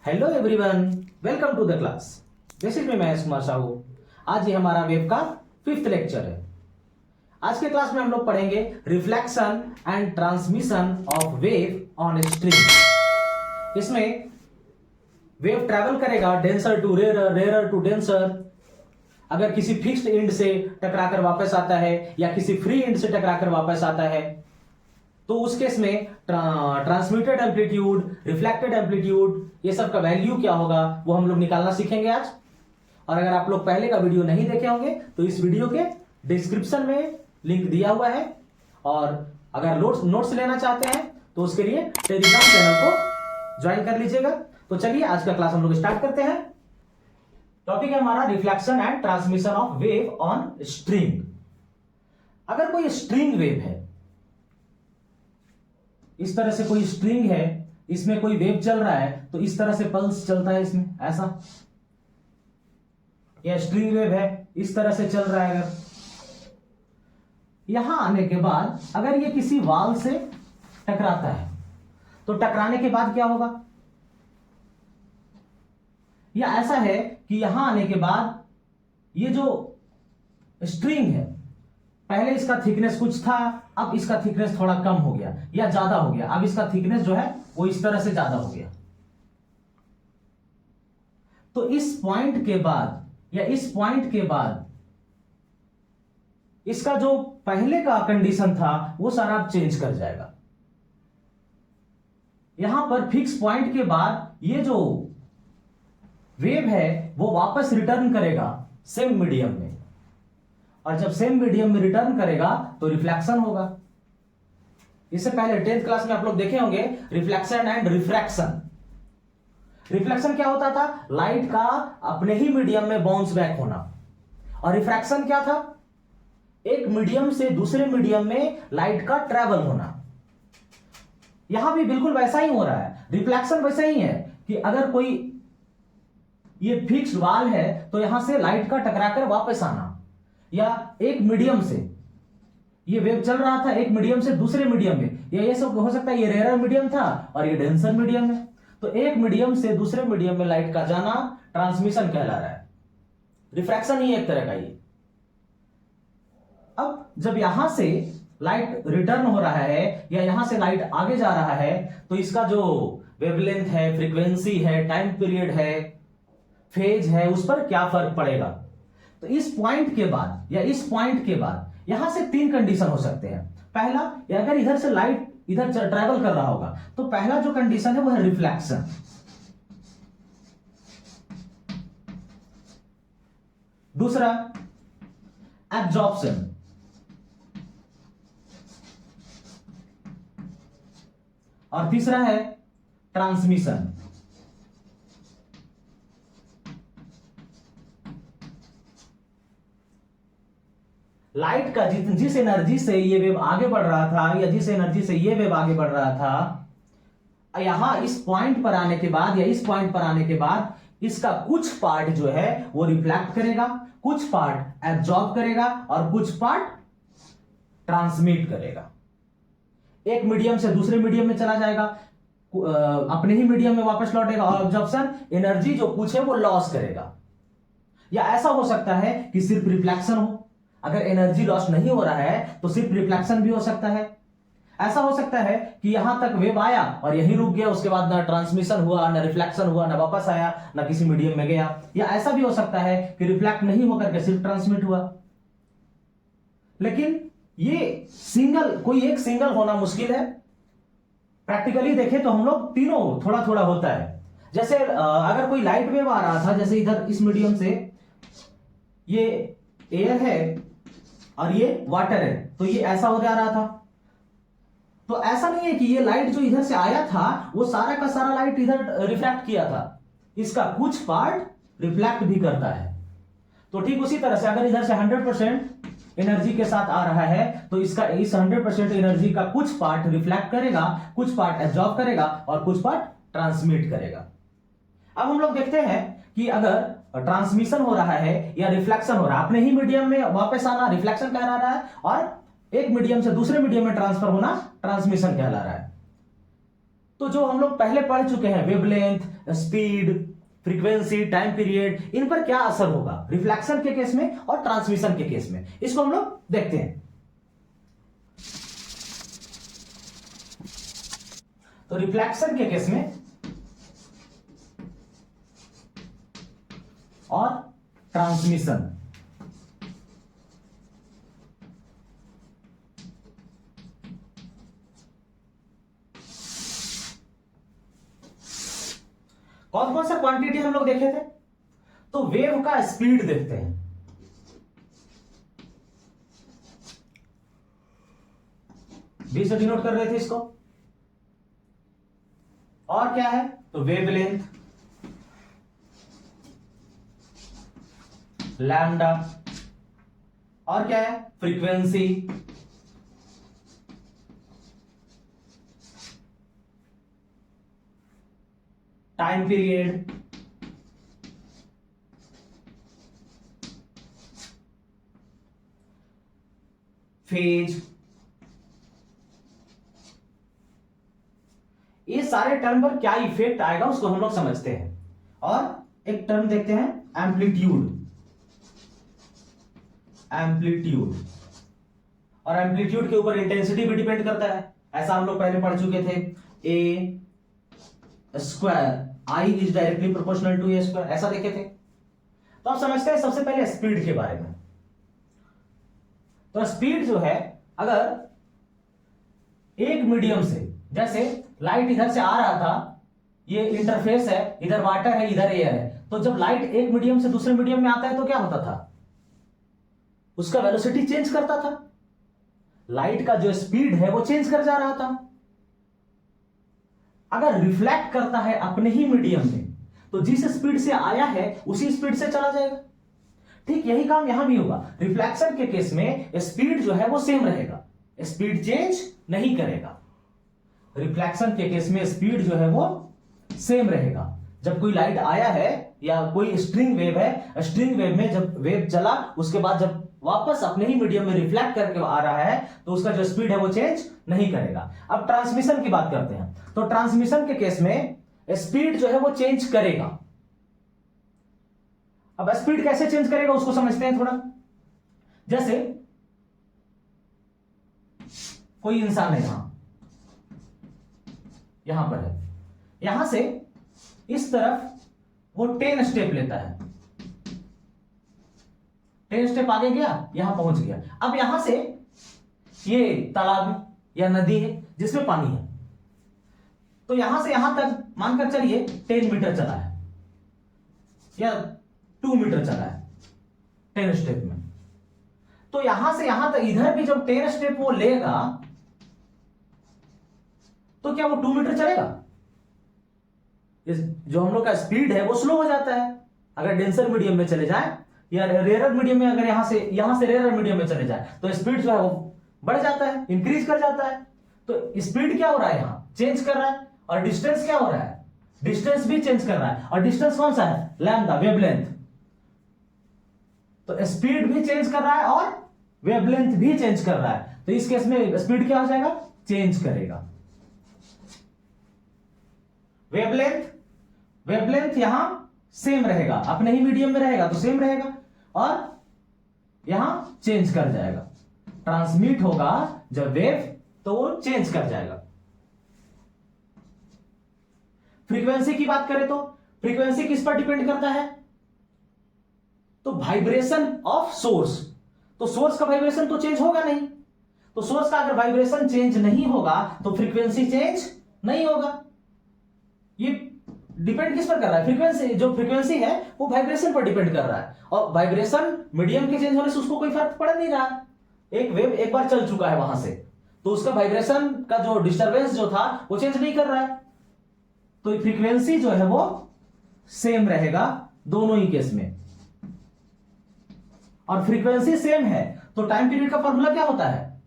Hello everyone, welcome to the class. This is me Mahesh Kumar Sahu. आज ये हमारा वेव का 5th लेक्चर है। आज के क्लास में हम लोग पढ़ेंगे reflection and transmission of wave on string. इसमें वेव ट्रैवल करेगा denser to rare, rare to denser. अगर किसी फिक्स्ड एंड से टकराकर वापस आता है या किसी फ्री एंड से टकराकर वापस आता है तो उस केस में ट्रांसमिटेड एम्पलीट्यूड, रिफ्लेक्टेड एम्पलीट्यूड, ये सब का वैल्यू क्या होगा वो हम लोग निकालना सीखेंगे आज। और अगर आप लोग पहले का वीडियो नहीं देखे होंगे तो इस वीडियो के डिस्क्रिप्शन में लिंक दिया हुआ है। और अगर नोट्स लेना चाहते हैं तो उसके लिए टेलीग्राम चैनल को ज्वाइन कर लीजिएगा। तो चलिए आज का क्लास हम लोग स्टार्ट करते हैं। टॉपिक है हमारा reflection and transmission of wave on string. अगर कोई स्ट्रिंग वेव है, इस तरह से कोई स्ट्रिंग है, इसमें कोई वेव चल रहा है तो इस तरह से पल्स चलता है इसमें, ऐसा। यह स्ट्रिंग वेव है, इस तरह से चल रहा है। अगर यहां आने के बाद अगर ये किसी वाल से टकराता है तो टकराने के बाद क्या होगा? या ऐसा है कि यहां आने के बाद ये जो स्ट्रिंग है, पहले इसका थिकनेस कुछ था, अब इसका थिकनेस थोड़ा कम हो गया या ज्यादा हो गया। अब इसका थिकनेस जो है वो इस तरह से ज्यादा हो गया। तो इस पॉइंट के बाद या इस पॉइंट के बाद इसका जो पहले का कंडीशन था वो सारा चेंज कर जाएगा। यहां पर फिक्स पॉइंट के बाद ये जो वेव है वो वापस रिटर्न करेगा सेम मीडियम में, और जब सेम मीडियम में रिटर्न करेगा तो रिफ्लेक्शन होगा। इससे पहले 10th क्लास में आप लोग देखे होंगे रिफ्लेक्शन एंड रिफ्रैक्शन। रिफ्लेक्शन क्या होता था? लाइट का अपने ही मीडियम में बाउंस बैक होना। और रिफ्रैक्शन क्या था? एक मीडियम से दूसरे मीडियम में लाइट का ट्रैवल होना। यहां भी बिल्कुल वैसा ही हो रहा है। रिफ्लेक्शन वैसा ही है कि अगर कोई ये फिक्स्ड वाल है तो यहां से लाइट का टकराकर वापस आना, या एक मीडियम से ये वेव चल रहा था एक मीडियम से दूसरे मीडियम में, या ये सब हो सकता है ये रेयर मीडियम था और ये डेंसर मीडियम है, तो एक मीडियम से दूसरे मीडियम में लाइट का जाना ट्रांसमिशन कहला रहा है। रिफ्रैक्शन ही एक तरह का ये। अब जब यहां से लाइट रिटर्न हो रहा है या यहां से लाइट आगे जा रहा है तो इसका जो वेवलेंथ है, फ्रीक्वेंसी है, टाइम पीरियड है, फेज है, उस पर क्या फर्क पड़ेगा। तो इस पॉइंट के बाद या इस पॉइंट के बाद यहां से 3 कंडीशन हो सकते हैं। पहला, अगर इधर से लाइट इधर ट्रैवल कर रहा होगा तो पहला जो कंडीशन है वो है रिफ्लेक्शन। दूसरा एब्जॉर्प्शन, और तीसरा है ट्रांसमिशन। लाइट का जिस एनर्जी से ये वेव आगे बढ़ रहा था या जिस एनर्जी से ये वेव आगे बढ़ रहा था, यहां इस पॉइंट पर आने के बाद या इस पॉइंट पर आने के बाद इसका कुछ पार्ट जो है वो रिफ्लेक्ट करेगा, कुछ पार्ट एब्जॉर्ब करेगा और कुछ पार्ट ट्रांसमिट करेगा। एक मीडियम से दूसरे मीडियम में चला जाएगा, अपने ही मीडियम में वापस लौटेगा, और एब्जॉर्प्शन एनर्जी जो कुछ है वो लॉस करेगा। या ऐसा हो सकता है कि सिर्फ रिफ्लेक्शन हो, अगर एनर्जी लॉस नहीं हो रहा है तो सिर्फ रिफ्लेक्शन भी हो सकता है। ऐसा हो सकता है कि यहां तक वेव आया और यहीं रुक गया, उसके बाद ना ट्रांसमिशन हुआ, ना रिफ्लेक्शन हुआ, ना वापस आया, ना किसी मीडियम में गया। या ऐसा भी हो सकता है कि रिफ्लेक्ट नहीं होकर के सिर्फ ट्रांसमिट हुआ। लेकिन ये कोई एक सिंगल होना मुश्किल है। प्रैक्टिकली देखें तो हम लोग तीनों थोड़ा थोड़ा होता है। जैसे अगर कोई लाइट वेव आ रहा था, जैसे इधर इस मीडियम से ये एयर है और ये वाटर है, तो ये ऐसा हो जा रहा था। तो ऐसा नहीं है कि ये लाइट जो इधर से आया था वो सारा का सारा लाइट इधर रिफ्लेक्ट किया था, इसका कुछ पार्ट रिफ्लेक्ट भी करता है। तो ठीक उसी तरह से अगर इधर से 100% एनर्जी के साथ आ रहा है तो इसका इस 100% एनर्जी का कुछ पार्ट रिफ्लेक्ट करेगा, कुछ पार्ट एब्जॉर्ब करेगा और कुछ पार्ट ट्रांसमिट करेगा। अब हम लोग देखते हैं कि अगर ट्रांसमिशन हो रहा है या रिफ्लेक्शन हो रहा है, अपने ही मीडियम में वापस आना रिफ्लेक्शन कहला रहा है, और एक मीडियम से दूसरे मीडियम में ट्रांसफर होना ट्रांसमिशन कहला रहा है। तो जो हम लोग पहले पढ़ चुके हैं, wavelength, speed, frequency, time period, इन पर क्या असर होगा रिफ्लेक्शन के केस में और ट्रांसमिशन के केस में, इसको हम लोग देखते हैं। तो रिफ्लेक्शन के केस में और ट्रांसमिशन, कौन कौन सा क्वांटिटी हम लोग देखे थे? तो वेव का स्पीड देखते हैं, बी से डिनोट कर रहे थे इसको। और क्या है? तो वेवलेंथ, लैम्डा, और क्या है? Frequency, time period, phase. ये सारे टर्म पर क्या इफेक्ट आएगा उसको हम लोग समझते हैं। और एक टर्म देखते हैं, एम्पलीट्यूड। एम्पलीट्यूड, और एम्पलीट्यूड के ऊपर इंटेंसिटी भी डिपेंड करता है, ऐसा हम लोग पहले पढ़ चुके थे। A square I is directly proportional to A square, ऐसा देखे थे। तो आप समझते हैं सबसे पहले स्पीड के बारे में। तो स्पीड जो है, अगर एक मीडियम से, जैसे लाइट इधर से आ रहा था, ये इंटरफेस है, इधर वाटर है, इधर एयर है, तो जब लाइट एक मीडियम से दूसरे मीडियम में आता है तो क्या होता था? उसका वेलोसिटी चेंज करता था, लाइट का जो स्पीड है वो चेंज कर जा रहा था। अगर रिफ्लेक्ट करता है अपने ही मीडियम में, तो जिस स्पीड से आया है उसी स्पीड से चला जाएगा। ठीक यही काम यहां भी होगा। रिफ्लेक्शन के केस में स्पीड जो है वो सेम रहेगा, स्पीड चेंज नहीं करेगा। रिफ्लेक्शन के केस में स्पीड जो है वो सेम रहेगा। जब कोई लाइट आया है या कोई स्ट्रिंग वेव है, स्ट्रिंग वेव में जब वेव चला, उसके बाद जब वापस अपने ही मीडियम में रिफ्लेक्ट करके आ रहा है, तो उसका जो स्पीड है वो चेंज नहीं करेगा। अब ट्रांसमिशन की बात करते हैं। तो ट्रांसमिशन के केस में स्पीड जो है वो चेंज करेगा। अब स्पीड कैसे चेंज करेगा उसको समझते हैं थोड़ा। जैसे कोई इंसान है, यहां पर है, यहां से इस तरफ वो 10 स्टेप लेता है, 10 स्टेप आगे गया, यहां पहुंच गया। अब यहां से ये तालाब या नदी है जिसमें पानी है, तो यहां से यहां तक मानकर चलिए 10 मीटर चला है या 2 मीटर चला है 10 स्टेप में। तो यहां से यहां तक इधर भी जब 10 स्टेप वो लेगा, तो क्या वो 2 मीटर चलेगा? जो हम लोग का स्पीड है वो स्लो हो जाता है। अगर डेंसर मीडियम में चले जाए या रेयर मीडियम में, अगर यहां से रेयर मीडियम में चले जाए, तो स्पीड जो है वो बढ़ जाता है, इंक्रीज कर जाता है। तो स्पीड क्या हो रहा है? यहां चेंज कर रहा है। और डिस्टेंस क्या हो रहा है? डिस्टेंस भी चेंज कर रहा है। और डिस्टेंस कौन सा है? Lambda, wavelength. तो स्पीड भी चेंज कर रहा है और वेवलेंथ भी चेंज कर रहा है। तो इस केस में स्पीड क्या हो जाएगा? चेंज करेगा। वेवलेंथ यहां सेम रहेगा, अपने ही मीडियम में रहेगा तो सेम रहेगा, और यहां चेंज कर जाएगा। ट्रांसमिट होगा जब वेव, तो वो चेंज कर जाएगा। फ्रीक्वेंसी की बात करें तो फ्रीक्वेंसी किस पर डिपेंड करता है? तो वाइब्रेशन ऑफ सोर्स। तो सोर्स का वाइब्रेशन तो चेंज होगा नहीं। तो सोर्स का अगर वाइब्रेशन चेंज नहीं होगा तो फ्रीक्वेंसी चेंज नहीं होगा। ये डिपेंड किस पर कर रहा है? फ्रीक्वेंसी, जो फ्रीक्वेंसी है वो वाइब्रेशन पर डिपेंड कर रहा है, और वाइब्रेशन मीडियम के चेंज होने से उसको कोई फर्क पड़ नहीं रहा। एक वेव एक बार चल चुका है वहां से, तो उसका वाइब्रेशन का जो डिस्टरबेंस जो था वो चेंज नहीं कर रहा है। तो फ्रीक्वेंसी जो है वो सेम रहेगा दोनों ही केस में। और फ्रीक्वेंसी सेम है तो टाइम पीरियड का फॉर्मूला क्या होता है?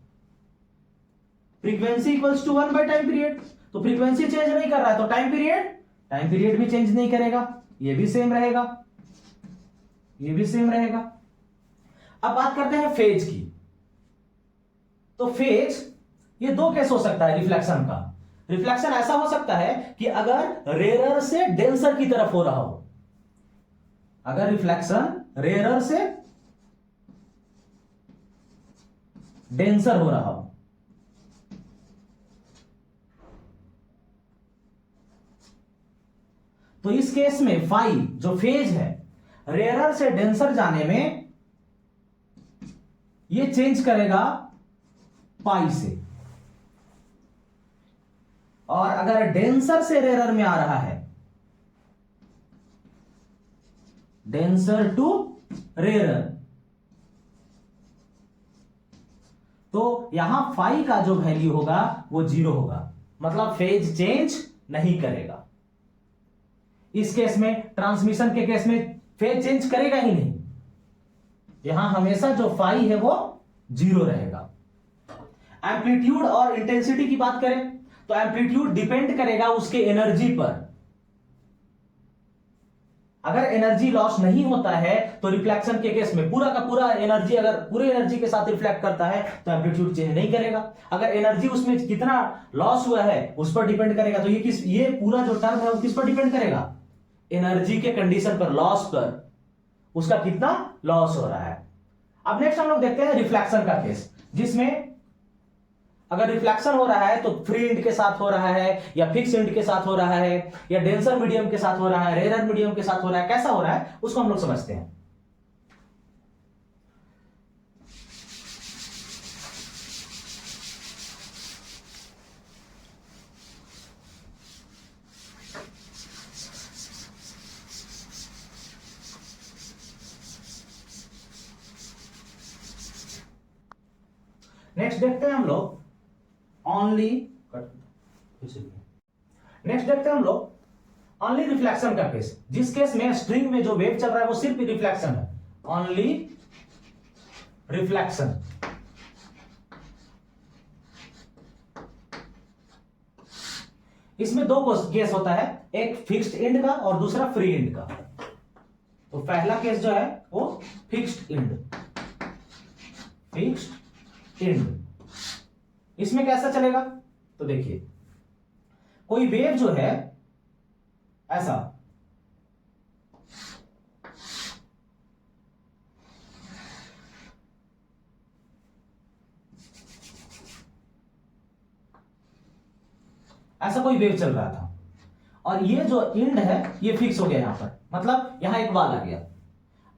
Frequency equals to 1 by time period. तो फ्रीक्वेंसी चेंज नहीं कर रहा है तो टाइम पीरियड भी चेंज नहीं करेगा, ये भी सेम रहेगा, ये भी सेम रहेगा। अब बात करते हैं फेज की। तो फेज, ये दो केस हो सकता है रिफ्लेक्शन का। रिफ्लेक्शन ऐसा हो सकता है कि अगर रेयरर से डेंसर की तरफ हो रहा हो, अगर रिफ्लेक्शन रेयरर से डेंसर हो रहा हो, तो इस केस में फाई जो फेज है रेयरर से डेंसर जाने में ये चेंज करेगा पाई से, और अगर डेंसर से रेयरर में आ रहा है, डेंसर टू रेयरर, तो यहां फाई का जो वैल्यू होगा वो 0 होगा, मतलब फेज चेंज नहीं करेगा। इस केस में, ट्रांसमिशन के केस में फेज चेंज करेगा ही नहीं, यहां हमेशा जो फाई है वो 0 रहेगा। एम्पलीट्यूड और इंटेंसिटी की बात करें तो एम्पलीट्यूड डिपेंड करेगा उसके एनर्जी पर। अगर एनर्जी लॉस नहीं होता है तो रिफ्लेक्शन के केस में पूरा का पूरा एनर्जी अगर पूरे एनर्जी के साथ रिफ्लेक्ट करता है तो एम्पलीट्यूड चेंज नहीं करेगा। अगर एनर्जी उसमें कितना लॉस हुआ है उस पर डिपेंड करेगा, तो ये पूरा जो टर्म है वो किस पर डिपेंड करेगा? एनर्जी के कंडीशन पर, लॉस पर, उसका कितना लॉस हो रहा है। अब नेक्स्ट हम लोग देखते हैं रिफ्लेक्शन का केस, जिसमें अगर रिफ्लेक्शन हो रहा है तो फ्री इंड के साथ हो रहा है या फिक्स इंड के साथ हो रहा है या डेंसर मीडियम के साथ हो रहा है, रेयरर मीडियम के साथ हो रहा है, कैसा हो रहा है उसको हम लोग समझते हैं। नेक्स्ट देखते हैं हम लोग ओनली नेक्स्ट देखते हैं हम लोग ओनली रिफ्लेक्शन का केस, जिस केस में स्ट्रिंग में जो वेव चल रहा है वो सिर्फ रिफ्लेक्शन है, ओनली रिफ्लेक्शन। इसमें दो केस होता है, एक फिक्स्ड एंड का और दूसरा फ्री एंड का। तो पहला केस जो है वो फिक्स्ड एंड, फिक्स्ड एंड। इसमें कैसा चलेगा? तो देखिए, कोई वेव जो है ऐसा ऐसा कोई वेव चल रहा था और ये जो एंड है ये फिक्स हो गया यहां पर, मतलब यहां एक वाल आ गया।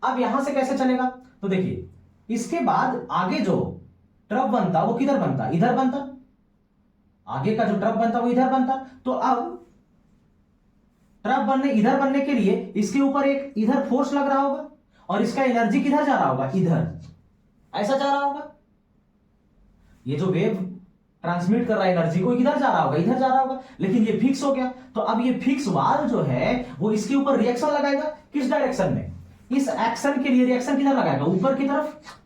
अब यहां से कैसे चलेगा? तो देखिए, इसके बाद आगे जो ट्रफ बनता वो किधर बनता? इधर बनता। आगे का जो ट्रफ बनता वो इधर बनता। तो अब ट्रफ बनने इधर बनने के लिए इसके ऊपर एक इधर फोर्स लग रहा होगा और इसका एनर्जी किधर जा रहा होगा? इधर, ऐसा जा रहा होगा। ये जो वेव ट्रांसमिट कर रहा है एनर्जी को किधर जा रहा होगा? इधर जा रहा होगा। लेकिन ये फिक्स हो गया, तो अब ये फिक्स वाल जो है वो इसके ऊपर रिएक्शन लगाएगा। किस डायरेक्शन में? इस एक्शन के लिए रिएक्शन किधर लगाएगा? ऊपर की तरफ।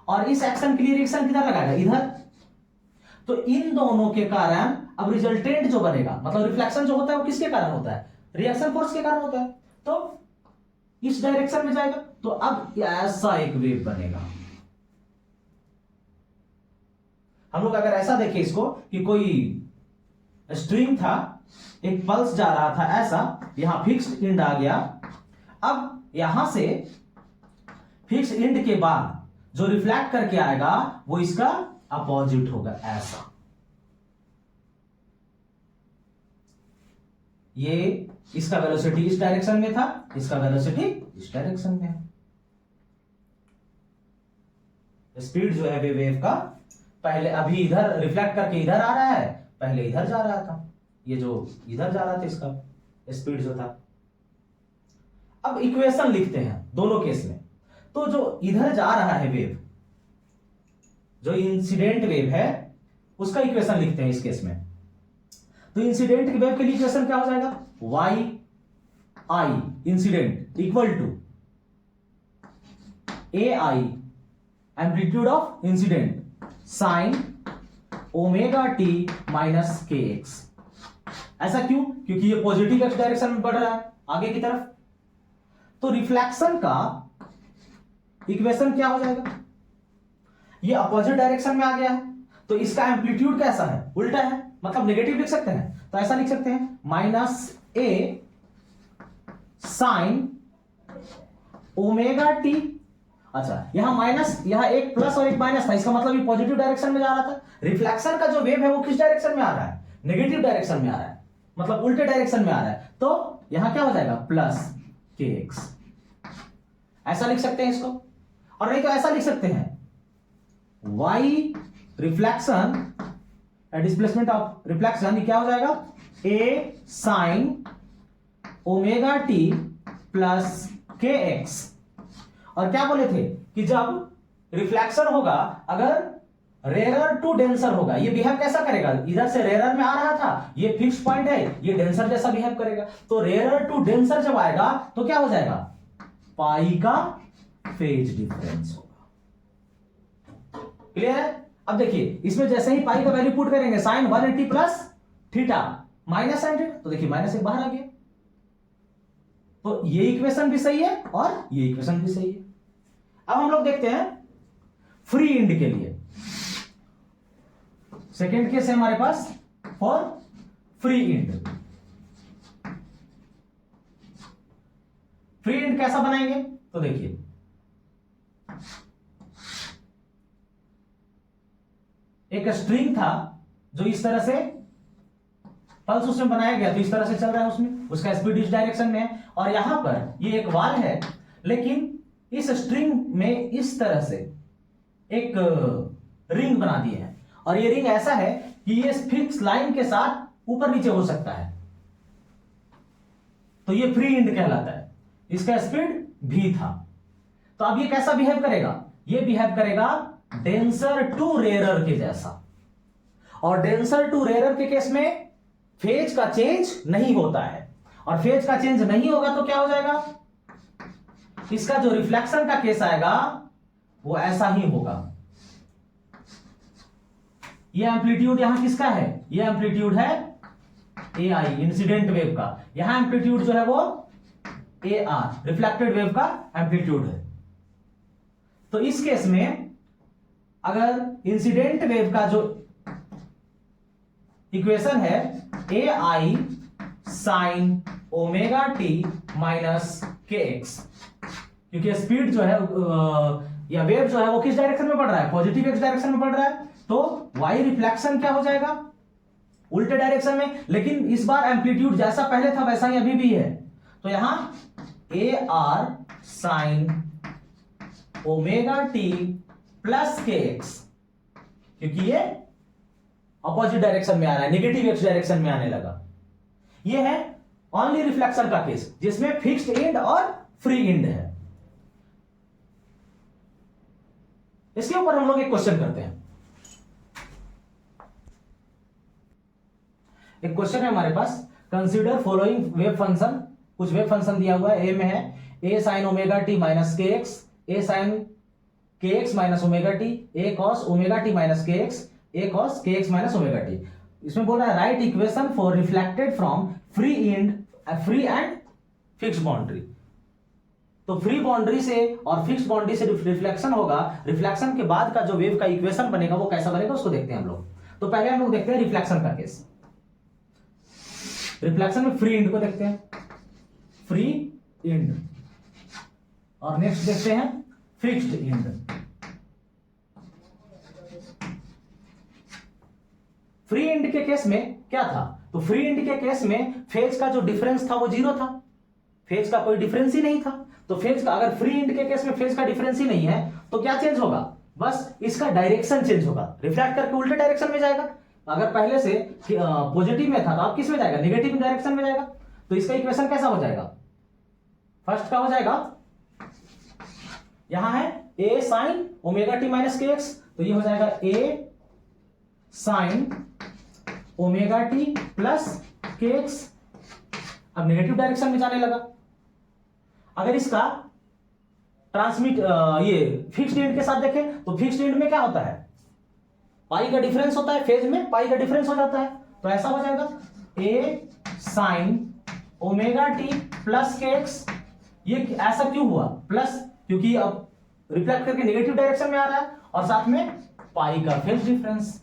और इस एक्शन के लिए रिएक्शन किधर लगाएगा? इधर। तो इन दोनों के कारण अब रिजल्टेंट जो बनेगा, मतलब रिफ्लेक्शन जो होता है वो किसके कारण होता है? रिएक्शन फोर्स के कारण होता है। तो इस डायरेक्शन में जाएगा, तो अब ऐसा एक वेव बनेगा। हम लोग अगर ऐसा देखें इसको कि कोई स्ट्रिंग था, एक पल्स जा रहा था ऐसा, यहां फिक्स्ड एंड आ गया। अब यहां से फिक्स्ड एंड के बाद जो रिफ्लेक्ट करके आएगा वो इसका अपोजिट होगा, ऐसा। ये इसका वेलोसिटी इस डायरेक्शन में था, इसका वेलोसिटी इस डायरेक्शन में है। स्पीड जो है वेव का पहले अभी इधर रिफ्लेक्ट करके इधर आ रहा है, पहले इधर जा रहा था। ये जो इधर जा रहा था इसका स्पीड जो था। अब इक्वेशन लिखते हैं दोनों केस में। तो जो इधर जा रहा है वेव, जो इंसिडेंट वेव है, उसका इक्वेशन लिखते हैं इस केस में। तो इंसिडेंट वेव के लिए इक्वेशन क्या हो जाएगा? Y i incident equal to a I amplitude of incident sine omega t minus k x. ऐसा क्यों? क्योंकि ये पॉजिटिव एक्स डायरेक्शन में बढ़ रहा है आगे की तरफ। तो रिफ्लेक्शन का इक्वेशन क्या हो जाएगा? ये अपोजिट डायरेक्शन में आ गया है, तो इसका एम्पलीट्यूड कैसा है? उल्टा है। मतलब नेगेटिव लिख सकते हैं, तो ऐसा लिख सकते हैं माइनस ए साइन ओमेगा टी। अच्छा, यहां माइनस, यहां एक प्लस और एक माइनस था, इसका मतलब ये पॉजिटिव डायरेक्शन में जा रहा था। रिफ्लेक्शन का जो वेव है वो किस डायरेक्शन में आ रहा है? नेगेटिव डायरेक्शन में आ रहा है, मतलब उल्टे डायरेक्शन में आ रहा है। तो यहां क्या हो जाएगा? प्लस के एक्स। ऐसा लिख सकते हैं इसको, और नहीं तो ऐसा लिख सकते हैं y reflection displacement of reflection, ये क्या हो जाएगा? a sign omega T plus के एक्स। और क्या बोले थे कि जब रिफ्लेक्शन होगा, अगर रेरर टू डेंसर होगा, ये बिहेव कैसा करेगा? इधर से रेरर में आ रहा था, ये फिक्स पॉइंट है, ये डेंसर जैसा बिहेव करेगा। तो रेरर टू डेंसर जब आएगा तो क्या हो जाएगा? पाई का फेज डिफरेंस होगा। क्लियर है? अब देखिए, इसमें जैसे ही पाई का वैल्यू पुट करेंगे, sine 180 plus theta minus sine theta, तो देखिए माइनस एक बाहर आ गया। तो ये इक्वेशन भी सही है और ये इक्वेशन भी सही है। अब हम लोग देखते हैं फ्री इंड के लिए। सेकेंड केस है हमारे पास for free end. Free end कैसा बनाएंगे? तो देखिए, एक स्ट्रिंग था जो इस तरह से पल्स उसमें बनाया गया, तो इस तरह से चल रहा है, उसमें उसका स्पीड इस डायरेक्शन में है, और यहां पर ये एक वाल है, लेकिन इस स्ट्रिंग में इस तरह से एक रिंग बना दिए हैं, और ये रिंग ऐसा है कि ये फिक्स लाइन के साथ ऊपर नीचे हो सकता है, तो ये फ्री इंड कहलाता है। इसका स्पीड v था। तो अब ये कैसा बिहेव करेगा? ये बिहेव करेगा डेंसर टू रेरर के जैसा, और डेंसर टू रेरर के केस में फेज का चेंज नहीं होता है, और फेज का चेंज नहीं होगा तो क्या हो जाएगा? इसका जो रिफ्लेक्शन का केस आएगा वो ऐसा ही होगा। ये एम्पलीट्यूड यहां किसका है? ये एम्पलीट्यूड है ए आई, इंसिडेंट वेव का। यहां एम्पलीट्यूड जो है वो ए आर, रिफ्लेक्टेड वेव का एम्पलीट्यूड है। तो इस केस में अगर इंसिडेंट वेव का जो इक्वेशन है ए आई sign omega t minus k x, क्योंकि स्पीड जो है या वेव जो है वो किस डायरेक्शन में बढ़ रहा है? पॉजिटिव एक्स डायरेक्शन में बढ़ रहा है, तो वाई रिफ्लेक्शन क्या हो जाएगा? उल्टे डायरेक्शन में। लेकिन इस बार एम्पलीट्यूड जैसा पहले था वैसा ही अभी भी है, तो यहां A R sign omega T plus के एक्स, क्योंकि ये अपोजिट डायरेक्शन में आ रहा है, नेगेटिव एक्स डायरेक्शन में आने लगा। ये है ओनली रिफ्लेक्शन का केस, जिसमें फिक्स्ड इंड और फ्री इंड है। इसके ऊपर हम लोग एक क्वेश्चन करते हैं। एक क्वेश्चन है हमारे पास, कंसीडर फॉलोइंग वेव फंक्शन। कुछ वेव फंक्शन दिया हुआ है, ए में है a sine omega t minus k x, a sine k x minus omega t, a cos omega t minus k x, a cos k x minus omega t. इसमें बोल रहा है right equation for reflected from free end, free end fixed boundary. तो free boundary से और fixed boundary से reflection होगा, reflection के बाद का जो वेव का इक्वेशन बनेगा वो कैसा बनेगा उसको देखते हैं हम लोग। तो पहले हम लोग देखते हैं रिफ्लेक्शन का केस। रिफ्लेक्शन में फ्री इंड को देखते हैं, फ्री इंड, और नेक्स्ट देखते हैं फिक्स्ड इंड। फ्री इंड के केस में क्या था? तो फ्री इंड के केस में फेज का जो डिफरेंस था वो जीरो था, फेज का कोई डिफरेंस ही नहीं था। तो फेज का, अगर फ्री इंड के केस में फेज का डिफरेंस ही नहीं है तो क्या चेंज होगा? बस इसका डायरेक्शन चेंज होगा, रिफ्लेक्ट करके उल्टे डायरेक्शन में जाएगा। अगर पहले से पॉजिटिव में था तो अब किस में जाएगा? नेगेटिव डायरेक्शन में जाएगा। तो इसका इक्वेशन कैसा हो जाएगा? फर्स्ट का हो जाएगा, यहां है a sine omega t minus k x, तो ये हो जाएगा ए साइन ओमेगा टी प्लस के एक्स। अब नेगेटिव डायरेक्शन में जाने लगा। अगर इसका ट्रांसमिट ये फिक्स्ड इंड के साथ देखें तो फिक्स्ड इंड में क्या होता है? पाई का डिफरेंस होता है, फेज में पाई का डिफरेंस हो जाता है, तो ऐसा हो जाएगा ए साइन ओमेगा टी प्लस के एक्स। ये ऐसा क्यों हुआ प्लस? क्योंकि अब रिफ्लेक्ट करके नेगेटिव डायरेक्शन में आ रहा है और साथ में पाई का फेज डिफरेंस।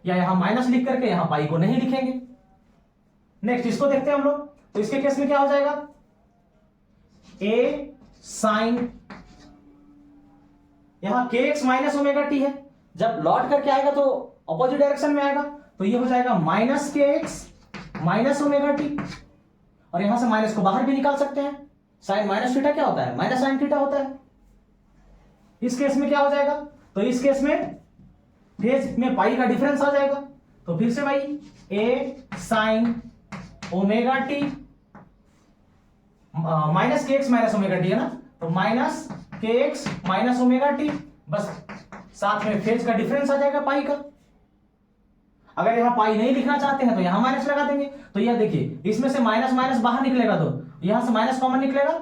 या यहां माइनस लिख करके यहां पाई को नहीं लिखेंगे। नेक्स्ट इसको देखते हैं हम लोग। तो इसके केस में क्या हो जाएगा, ए साइन, यहां के एक्स माइनस ओमेगा टी है, जब लौट करके आएगा तो अपोजिट डायरेक्शन में आएगा, तो ये हो जाएगा minus k x minus omega t, और यहां से माइनस को बाहर भी निकाल सकते हैं। साइन माइनस थीटा क्या होता है, माइनस साइन थीटा होता है। इस केस में क्या हो जाएगा, तो इस केस में फेज में पाई का डिफरेंस आ जाएगा। तो फिर से भाई ए sine omega t minus k x minus omega T है ना, तो minus k x minus omega T, बस साथ में फेज का डिफरेंस आ जाएगा पाई का। अगर यहां पाई नहीं लिखना चाहते हैं तो यहां माइनस लगा देंगे। तो यह देखिए, इसमें से माइनस माइनस बाहर निकलेगा तो यहां से माइनस कॉमन निकलेगा,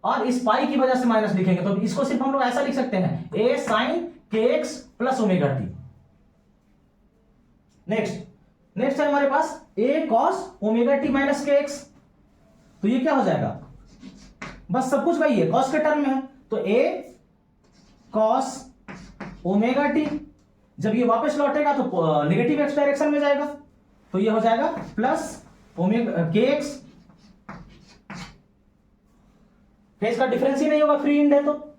और इस पाई की वजह से माइनस लिखेंगे, तो इसको सिर्फ हम लोग ऐसा लिख सकते हैं, ए sine k x plus omega T. Next है हमारे पास ए cos omega t minus k x. तो ये क्या हो जाएगा, बस सब कुछ वही है, कॉस के टर्म में है। तो ए कॉस ओमेगा टी, जब ये वापस लौटेगा तो नेगेटिव एक्स डायरेक्शन में जाएगा, तो ये हो जाएगा प्लस ओमेगा के एक्स, फेज का डिफरेंस ही नहीं होगा, फ्री इंड है, तो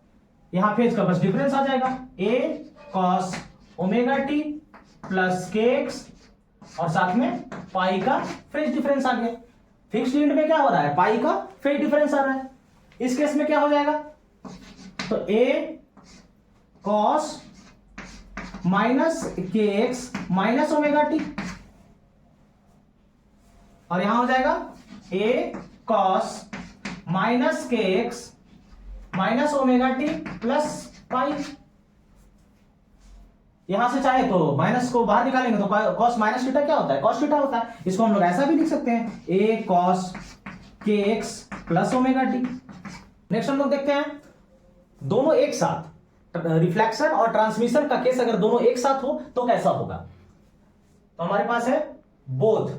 यहां फेज का बस डिफरेंस आ जाएगा, ए कॉस ओमेगा टी प्लस के एक्स, और साथ में पाई का फेज डिफरेंस आ गया। फिक्स्ड इंड में क्या हो रहा है, पाई का फेज डिफरेंस आ रहा है। इस केस में क्या हो जाएगा, तो ए cos minus k x minus omega t, और यहां हो जाएगा ए cos minus k x minus omega T plus pi. यहां से चाहे तो माइनस को बाहर निकालेंगे तो कॉस माइनस थीटा क्या होता है, कॉस थीटा होता है। इसको हम लोग ऐसा भी लिख सकते हैं, ए cos k x plus omega T. Next हम लोग देखते हैं, दोनों एक साथ, रिफ्लेक्शन और ट्रांसमिशन का केस अगर दोनों एक साथ हो तो कैसा होगा। तो हमारे पास है बोथ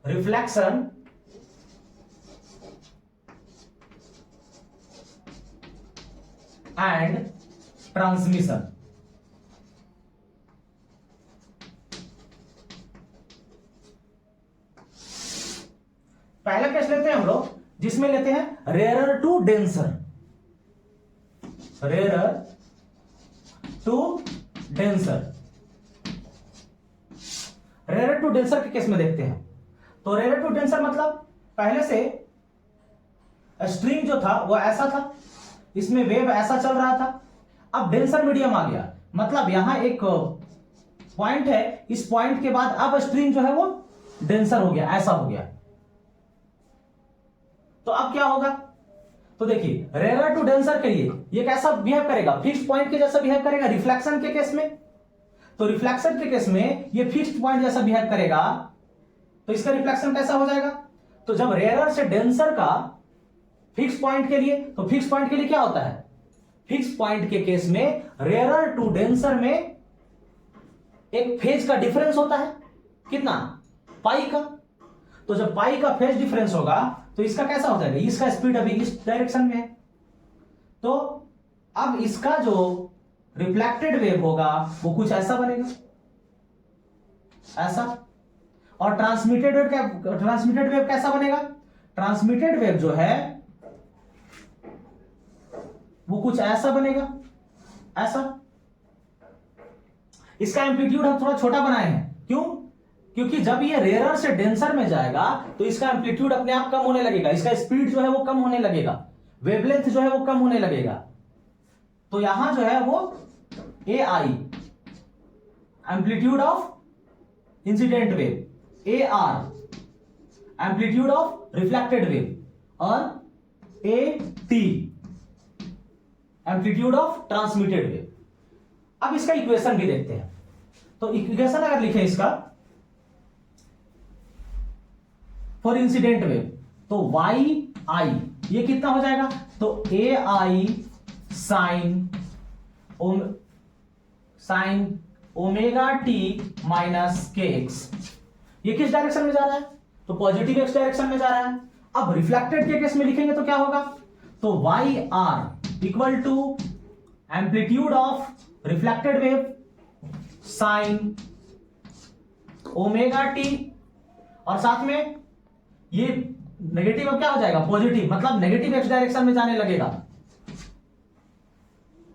रिफ्लेक्शन एंड ट्रांसमिशन। पहला केस लेते हैं हम लोग, जिसमें लेते हैं rarer to denser, rarer to denser. Rarer to denser के केस में देखते हैं। तो रेयरर टू डेंसर मतलब पहले से स्ट्रिंग जो था वो ऐसा था, इसमें वेव ऐसा चल रहा था, अब डेंसर मीडियम आ गया, मतलब यहां एक पॉइंट है, इस पॉइंट के बाद अब स्ट्रिंग जो है वो डेंसर हो गया, ऐसा हो गया। तो अब क्या होगा, तो देखिए रेयरर टू डेंसर के लिए ये कैसा बिहेव करेगा, फिक्स्ड पॉइंट के जैसा बिहेव करेगा रिफ्लेक्शन के केस में। तो रिफ्लेक्शन के केस में ये फिक्स्ड पॉइंट जैसा बिहेव करेगा, तो इसका रिफ्लेक्शन कैसा हो जाएगा, तो जब रेयरर से डेंसर का फिक्स पॉइंट के लिए, तो फिक्स पॉइंट के लिए क्या होता है, फिक्स पॉइंट के केस में रेयरर टू डेंसर में एक फेज का डिफरेंस होता है, कितना, पाई का। तो जब पाई का फेज डिफरेंस होगा तो इसका कैसा हो जाएगा, इसका स्पीड अभी इस डायरेक्शन में है, तो अब इसका जो रिफ्लेक्टेड वेव होगा वो कुछ ऐसा बनेगा, ऐसा। और ट्रांसमिटेड वेव कैसा बनेगा, ट्रांसमिटेड वेव जो है वो कुछ ऐसा बनेगा, ऐसा। इसका एम्पलीट्यूड हम थोड़ा छोटा बनाए हैं, क्यों, क्योंकि जब ये रेयरर से डेंसर में जाएगा तो इसका एम्पलीट्यूड अपने आप कम होने लगेगा, इसका स्पीड जो है वो कम होने लगेगा, वेवलेंथ जो है वो कम होने लगेगा। तो यहां जो है वो A I amplitude of incident wave, A R amplitude of reflected wave, और A T amplitude of transmitted wave. अब इसका इक्वेशन भी देखते हैं। तो इक्वेशन अगर लिखें इसका फॉर इंसिडेंट वेव, तो वाई आई ये कितना हो जाएगा, तो ए आई sign omega t minus k x, ये किस डायरेक्शन में जा रहा है, तो पॉजिटिव एक्स डायरेक्शन में जा रहा है। अब रिफ्लेक्टेड के केस में लिखेंगे तो क्या होगा, तो y r equal to amplitude of reflected wave sine omega t, और साथ में ये नेगेटिव अब क्या हो जाएगा, पॉजिटिव, मतलब नेगेटिव एक्स डायरेक्शन में जाने लगेगा,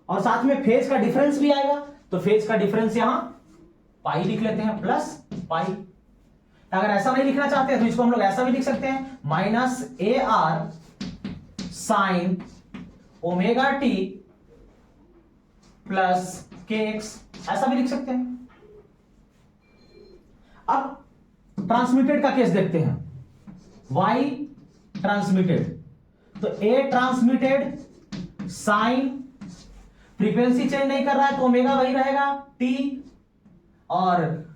और साथ में फेज का डिफरेंस भी आएगा। तो फेज का डिफरेंस यहां पाई लिख लेते हैं, प्लस पाई। अगर ऐसा नहीं लिखना चाहते हैं तो इसको हम लोग ऐसा भी लिख सकते हैं, minus A R sign omega T plus के एक्स, ऐसा भी लिख सकते हैं। अब ट्रांसमिटेड का केस देखते हैं, y ट्रांसमिटेड, तो a transmitted sine, frequency change नहीं कर रहा है तो ओमेगा वही रहेगा t, और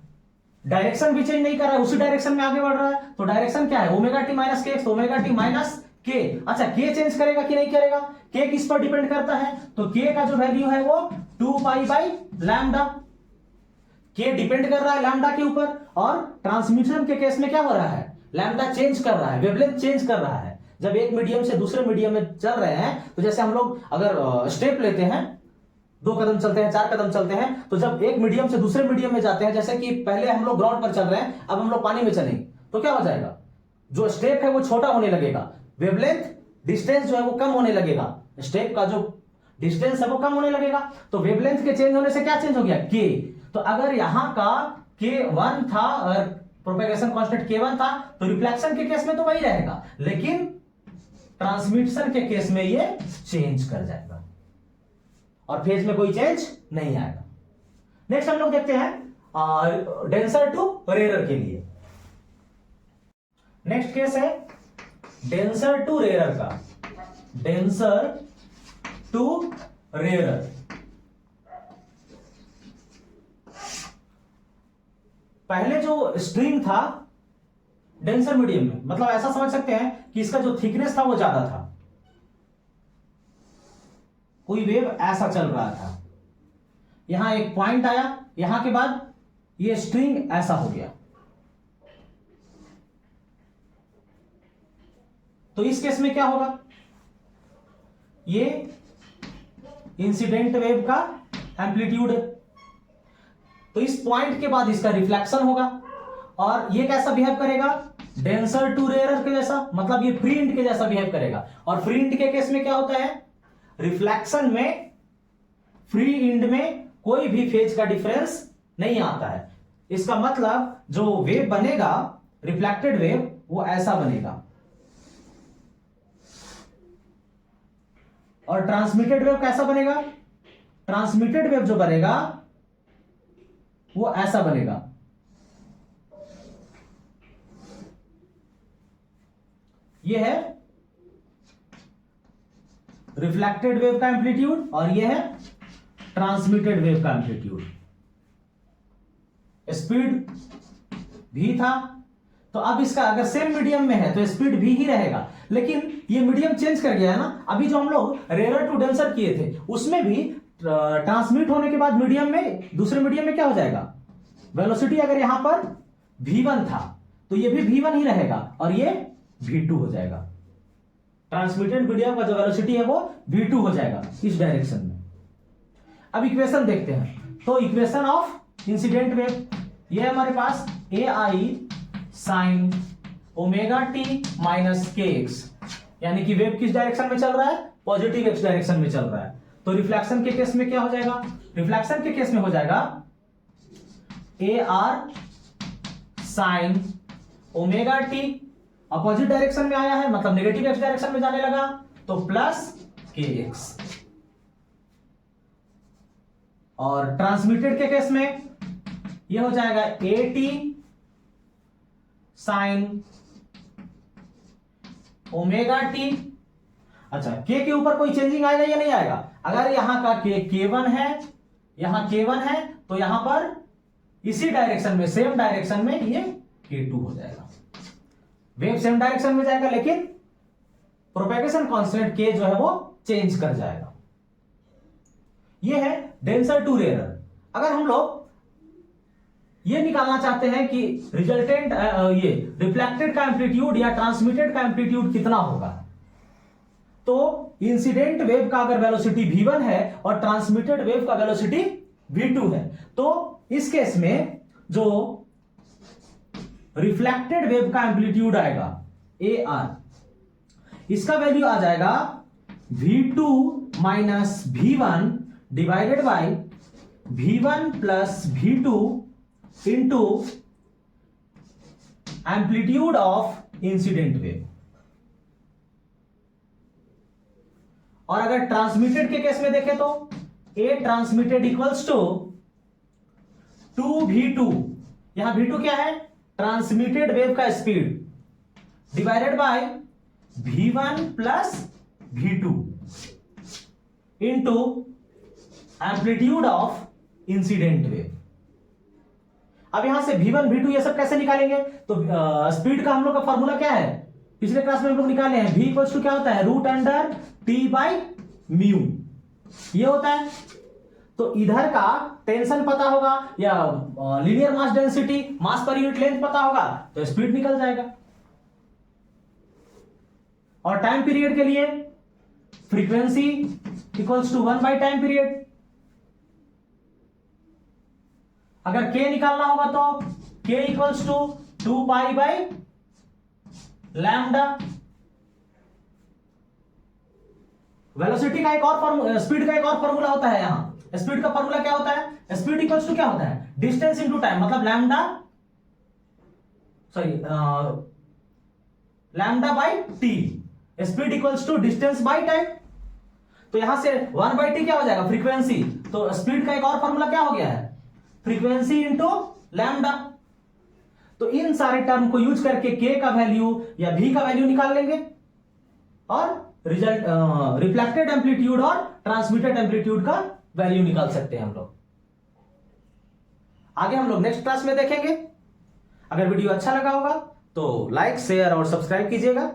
डायरेक्शन भी चेंज नहीं कर रहा है, उसी डायरेक्शन में आगे बढ़ रहा है, तो डायरेक्शन क्या है, omega t minus k x, omega t minus के। अच्छा, के चेंज करेगा कि नहीं करेगा, के किस पर डिपेंड करता है, तो के का जो वैल्यू है वो 2 पाई बाई लैम्डा, के डिपेंड कर रहा है लैम्डा के ऊपर, और ट्रांसमिशन के केस में क्या हो रहा है, लैम्डा चेंज कर रहा है, वेवलेंथ चेंज कर रहा है। जब एक मीडियम से दूसरे मीडियम में चल रहे हैं, तो जैसे हम लोग अगर स्टेप लेते हैं, 2 कदम चलते हैं, 4 कदम चलते हैं, तो जब एक मीडियम से दूसरे मीडियम में जाते हैं, जैसे कि पहले हम लोग ग्राउंड पर चल रहे हैं, अब हम लोग पानी में चलेंगे, तो क्या हो जाएगा, जो स्टेप है वो छोटा होने लगेगा, वेवलेंथ डिस्टेंस जो है वो कम होने लगेगा, स्टेप का जो डिस्टेंस है वो कम होने लगेगा। तो वेवलेंथ के चेंज होने से क्या चेंज हो गया, के। तो अगर यहां का k1 था और प्रोपेगेशन कांस्टेंट k1 था, तो रिफ्लेक्शन के केस में तो वही रहेगा, लेकिन ट्रांसमिशन के केस में ये चेंज कर जाएगा और फेज में कोई चेंज नहीं आएगा। नेक्स्ट हम लोग देखते हैं डेंसर टू रेयर के लिए। नेक्स्ट केस है डेंसर टू रेयर का, डेंसर टू रेयर। पहले जो स्ट्रिंग था डेंसर मीडियम में, मतलब ऐसा समझ सकते हैं कि इसका जो थिकनेस था वो ज्यादा था, कोई वेव ऐसा चल रहा था, यहां एक पॉइंट आया, यहां के बाद ये स्ट्रिंग ऐसा हो गया। तो इस केस में क्या होगा, ये इंसिडेंट वेव का एम्पलीट्यूड है, तो इस पॉइंट के बाद इसका रिफ्लेक्शन होगा, और ये कैसा बिहेव करेगा, डेंसर टू रेयर के जैसा, मतलब ये फ्री इंड के जैसा बिहेव करेगा। और फ्री इंड के केस में क्या होता है, रिफ्लेक्शन में फ्री इंड में कोई भी फेज का डिफरेंस नहीं आता है। इसका मतलब जो वेव बनेगा रिफ्लेक्टेड वेव वो ऐसा बनेगा, और ट्रांसमिटेड वेव कैसा बनेगा, ट्रांसमिटेड वेव जो बनेगा वो ऐसा बनेगा। ये है रिफ्लेक्टेड वेव का एम्पलीट्यूड और ये है ट्रांसमिटेड वेव का एम्पलीट्यूड। स्पीड भी था, तो अब इसका अगर सेम मीडियम में है तो स्पीड भी ही रहेगा, लेकिन ये मीडियम चेंज कर गया है ना। अभी जो हम लोग रेयर टू डेंसर किए थे उसमें भी ट्रांसमिट होने के बाद मीडियम में, दूसरे मीडियम में क्या हो जाएगा, वेलोसिटी अगर यहां पर v1 था तो ये भी v1 ही रहेगा और ये v2 हो जाएगा। ट्रांसमिटेड मीडियम का जो वेलोसिटी है वो v2 हो जाएगा इस डायरेक्शन में। अब इक्वेशन देखते हैं, तो इक्वेशन ऑफ इंसिडेंट वेव ये है हमारे पास ai sign omega t minus k x, यानी कि वेव किस डायरेक्शन में चल रहा है, पॉजिटिव एक्स डायरेक्शन में चल रहा है। तो रिफ्लेक्शन के केस में क्या हो जाएगा, रिफ्लेक्शन के केस में हो जाएगा A R sign omega T, opposite direction में आया है मतलब नेगेटिव एक्स डायरेक्शन में जाने लगा, तो प्लस के एक्स। और ट्रांसमिटेड के केस में यह हो जाएगा A T sign omega T. अच्छा, के ऊपर कोई चेंजिंग आएगा या नहीं आएगा, अगर यहां का k1 है, यहां k1 है, तो यहां पर इसी डायरेक्शन में, सेम डायरेक्शन में ये k2 हो जाएगा। वेव सेम डायरेक्शन में जाएगा लेकिन प्रोपेगेशन कांस्टेंट k जो है वो चेंज कर जाएगा। ये है डेंसर टू रेयर। अगर हम लोग ये निकालना चाहते हैं कि रिजल्टेंट ये रिफ्लेक्टेड का एम्पलीट्यूड या ट्रांसमिटेड का एम्पलीट्यूड कितना होगा, तो इंसिडेंट वेव का अगर वेलोसिटी v1 है और ट्रांसमिटेड वेव का वेलोसिटी v2 है। तो इस केस में जो रिफ्लेक्टेड वेव का एम्पलीट्यूड आएगा AR, इसका वैल्यू आ जाएगा v2 minus v1 divided by v1 plus v2 into amplitude of incident wave. और अगर ट्रांसमिटेड के केस में देखें तो A transmitted equals to 2v2, यहां v2 क्या है, ट्रांसमिटेड वेव का speed, divided by v1 plus v2 into amplitude of incident wave. अब यहां से v1 v2 ये सब कैसे निकालेंगे, तो स्पीड का हम लोग का फॉर्मूला क्या है, पिछले क्लास में हम लोग निकाले हैं, v इक्वल्स टू क्या होता है, root under t by mu, ये होता है। तो इधर का टेंशन पता होगा या लीनियर मास डेंसिटी, मास पर यूनिट लेंथ पता होगा, तो स्पीड निकल जाएगा। और टाइम पीरियड के लिए frequency equals to 1 by time period. अगर k निकालना होगा तो k equals to 2 pi by lambda. Velocity का एक और स्पीड का एक और फॉर्मूला होता है, यहां स्पीड का फॉर्मूला क्या होता है, स्पीड इक्वल्स टू क्या होता है, डिस्टेंस इनटू टाइम, मतलब lambda, sorry lambda by t, speed equals to distance by time. तो यहां से 1 बाई टी क्या हो जाएगा, फ्रीक्वेंसी। तो स्पीड का एक और फॉर्मूला क्या हो गया है, फ्रीक्वेंसी इंटू लैम्डा। तो इन सारे टर्म को यूज करके k का वैल्यू या v का वैल्यू निकाल लेंगे और रिजल्ट रिफ्लेक्टेड एम्पलीट्यूड और ट्रांसमिटेड एम्पलीट्यूड का वैल्यू निकाल सकते हैं हम लोग। आगे हम लोग नेक्स्ट क्लास में देखेंगे। अगर वीडियो अच्छा लगा होगा तो लाइक, शेयर और सब्सक्राइब कीजिएगा।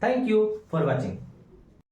Thank you for watching.